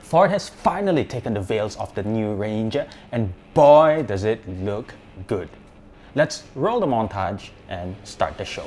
Ford has finally taken the veils off the new Ranger, and boy does it look good. Let's roll the montage and start the show.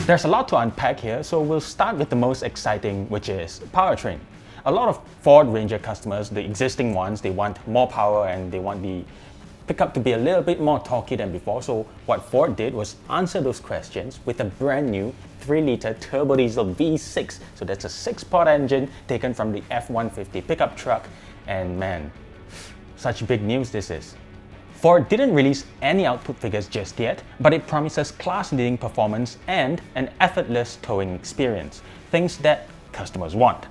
There's a lot to unpack here, so we'll start with the most exciting, which is Powertrain. A lot of Ford Ranger customers, the existing ones, they want more power and they want the pickup to be a little bit more torquey than before. So what Ford did was answer those questions with a brand new 3-liter turbodiesel V6. So that's a 6-pot engine taken from the F-150 pickup truck, and man, such big news this is. Ford didn't release any output figures just yet, but it promises class-leading performance and an effortless towing experience, things that customers want.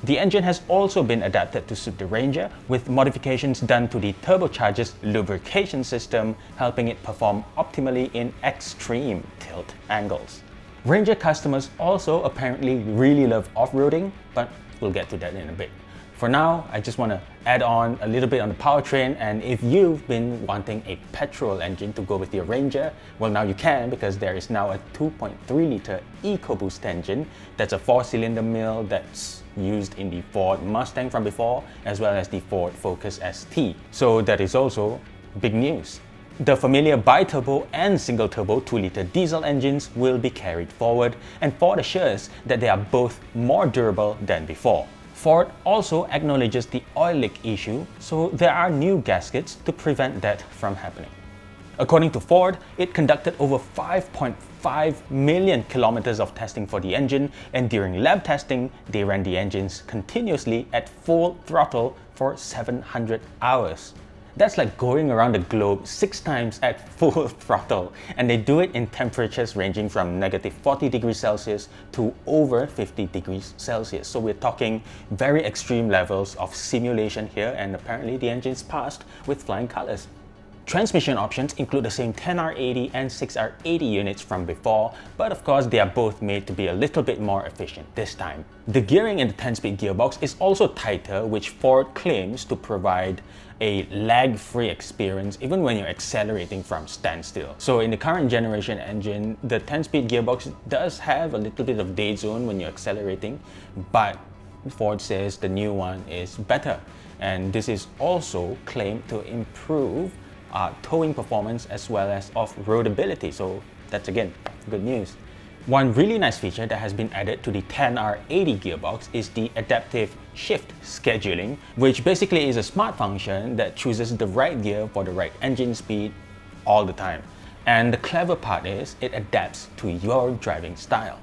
The engine has also been adapted to suit the Ranger, with modifications done to the turbocharger's lubrication system, helping it perform optimally in extreme tilt angles. Ranger customers also apparently really love off-roading, but we'll get to that in a bit. For now, I just want to add on a little bit on the powertrain, and if you've been wanting a petrol engine to go with your Ranger, well now you can, because there is now a 2.3-liter EcoBoost engine that's a 4-cylinder mill that's used in the Ford Mustang from before, as well as the Ford Focus ST. So that is also big news. The familiar bi-turbo and single-turbo 2-liter diesel engines will be carried forward, and Ford assures that they are both more durable than before. Ford also acknowledges the oil leak issue, so there are new gaskets to prevent that from happening. According to Ford, it conducted over 5.5 million kilometers of testing for the engine, and during lab testing, they ran the engines continuously at full throttle for 700 hours. That's like going around the globe 6 times at full throttle, and they do it in temperatures ranging from -40 degrees Celsius to over 50 degrees Celsius. So we're talking very extreme levels of simulation here, and apparently the engine's passed with flying colors. Transmission options include the same 10R80 and 6R80 units from before, but of course they are both made to be a little bit more efficient this time. The gearing in the 10-speed gearbox is also tighter, which Ford claims to provide a lag-free experience even when you're accelerating from standstill. So in the current generation engine, the 10-speed gearbox does have a little bit of dead zone when you're accelerating, but Ford says the new one is better. And this is also claimed to improve towing performance as well as off-roadability. So that's again good news. One really nice feature that has been added to the 10R80 gearbox is the adaptive shift scheduling, which basically is a smart function that chooses the right gear for the right engine speed all the time. And the clever part is it adapts to your driving style.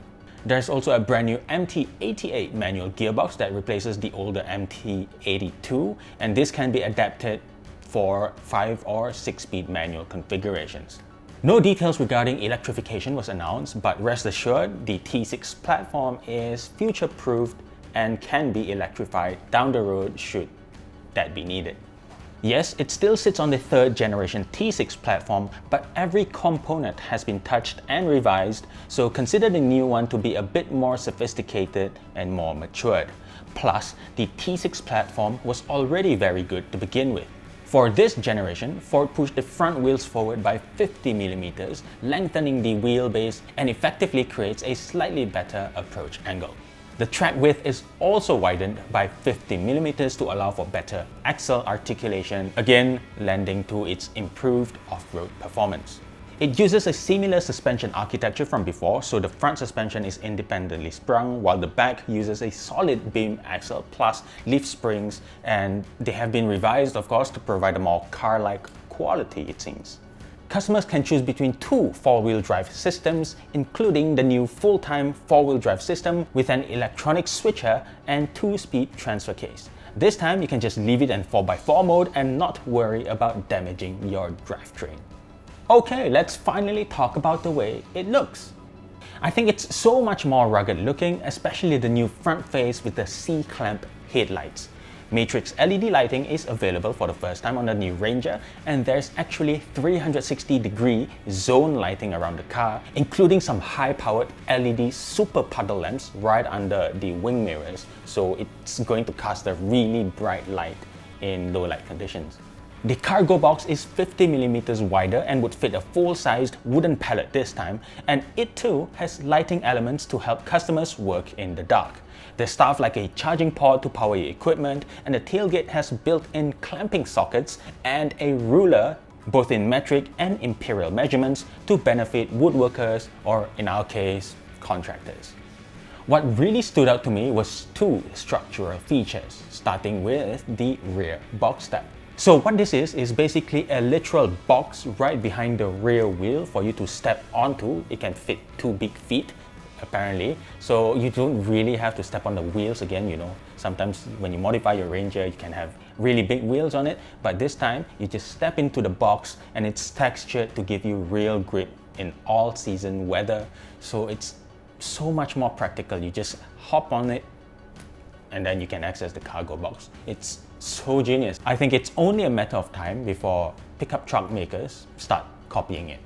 There's also a brand new MT88 manual gearbox that replaces the older MT82, and this can be adapted for 5 or 6-speed manual configurations. No details regarding electrification was announced, but rest assured, the T6 platform is future-proofed and can be electrified down the road should that be needed. Yes, it still sits on the 3rd generation T6 platform, but every component has been touched and revised, so consider the new one to be a bit more sophisticated and more matured. Plus, the T6 platform was already very good to begin with. For this generation, Ford pushed the front wheels forward by 50mm, lengthening the wheelbase and effectively creates a slightly better approach angle. The track width is also widened by 50mm to allow for better axle articulation, again lending to its improved off-road performance. It uses a similar suspension architecture from before, so the front suspension is independently sprung, while the back uses a solid beam axle plus leaf springs, and they have been revised, of course, to provide a more car-like quality, it seems. Customers can choose between 2 4-wheel drive systems, including the new full-time 4-wheel drive system with an electronic switcher and 2-speed transfer case. This time, you can just leave it in 4x4 mode and not worry about damaging your drivetrain. Okay, let's finally talk about the way it looks. I think it's so much more rugged looking, especially the new front face with the C-clamp headlights. Matrix LED lighting is available for the first time on the new Ranger, and there's actually 360-degree zone lighting around the car, including some high-powered LED super puddle lamps right under the wing mirrors, so it's going to cast a really bright light in low light conditions. The cargo box is 50mm wider and would fit a full-sized wooden pallet this time, and it too has lighting elements to help customers work in the dark. There's stuff like a charging port to power your equipment, and the tailgate has built-in clamping sockets and a ruler, both in metric and imperial measurements, to benefit woodworkers, or in our case, contractors. What really stood out to me was two structural features, starting with the rear box step. So what this is basically a literal box right behind the rear wheel for you to step onto. It can fit 2 big feet, apparently, so you don't really have to step on the wheels again. You know, sometimes when you modify your Ranger, you can have really big wheels on it, but this time you just step into the box and it's textured to give you real grip in all season weather, so it's so much more practical. You just hop on it and then you can access the cargo box. It's so genius. I think it's only a matter of time before pickup truck makers start copying it.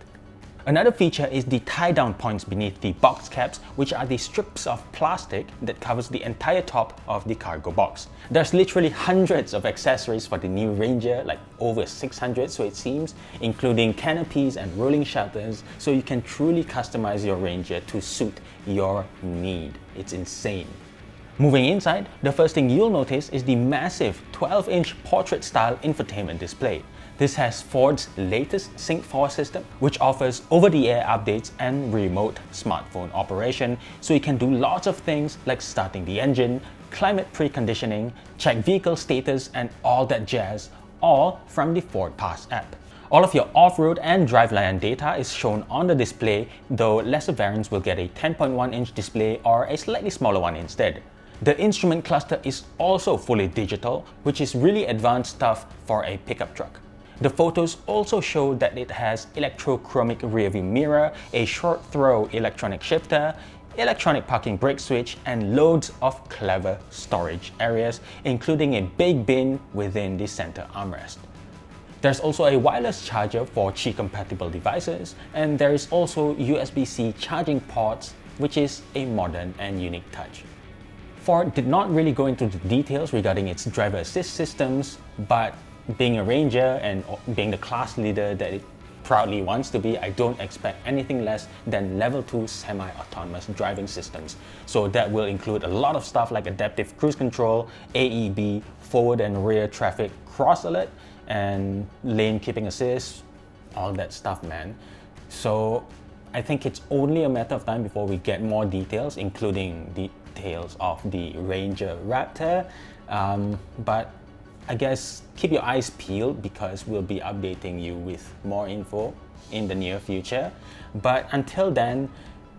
Another feature is the tie-down points beneath the box caps, which are the strips of plastic that covers the entire top of the cargo box. There's literally hundreds of accessories for the new Ranger, like over 600 so it seems, including canopies and rolling shelters, so you can truly customize your Ranger to suit your need. It's insane. Moving inside, the first thing you'll notice is the massive 12-inch portrait-style infotainment display. This has Ford's latest Sync 4 system, which offers over-the-air updates and remote smartphone operation, so you can do lots of things like starting the engine, climate preconditioning, check vehicle status, and all that jazz, all from the Ford Pass app. All of your off-road and driveline data is shown on the display, though lesser variants will get a 10.1-inch display or a slightly smaller one instead. The instrument cluster is also fully digital, which is really advanced stuff for a pickup truck. The photos also show that it has electrochromic rearview mirror, a short-throw electronic shifter, electronic parking brake switch, and loads of clever storage areas, including a big bin within the center armrest. There's also a wireless charger for Qi-compatible devices, and there is also USB-C charging ports, which is a modern and unique touch. Ford did not really go into the details regarding its driver assist systems, but being a Ranger and being the class leader that it proudly wants to be, I don't expect anything less than level 2 semi-autonomous driving systems. So that will include a lot of stuff like adaptive cruise control, AEB, forward and rear traffic cross alert, and lane keeping assist, all that stuff, man. So I think it's only a matter of time before we get more details, including details of the Ranger Raptor, but I guess keep your eyes peeled because we'll be updating you with more info in the near future. But until then,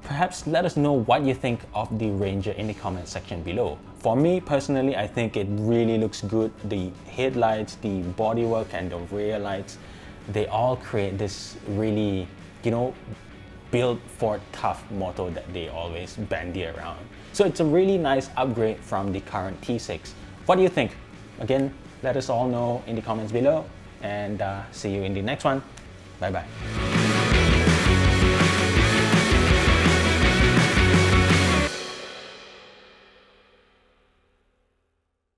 perhaps let us know what you think of the Ranger in the comment section below. For me personally, I think it really looks good. The headlights, the bodywork, and the rear lights, they all create this really, you know, build Ford tough motto that they always bandy around. So it's a really nice upgrade from the current T6. What do you think? Again, let us all know in the comments below, and see you in the next one. Bye bye.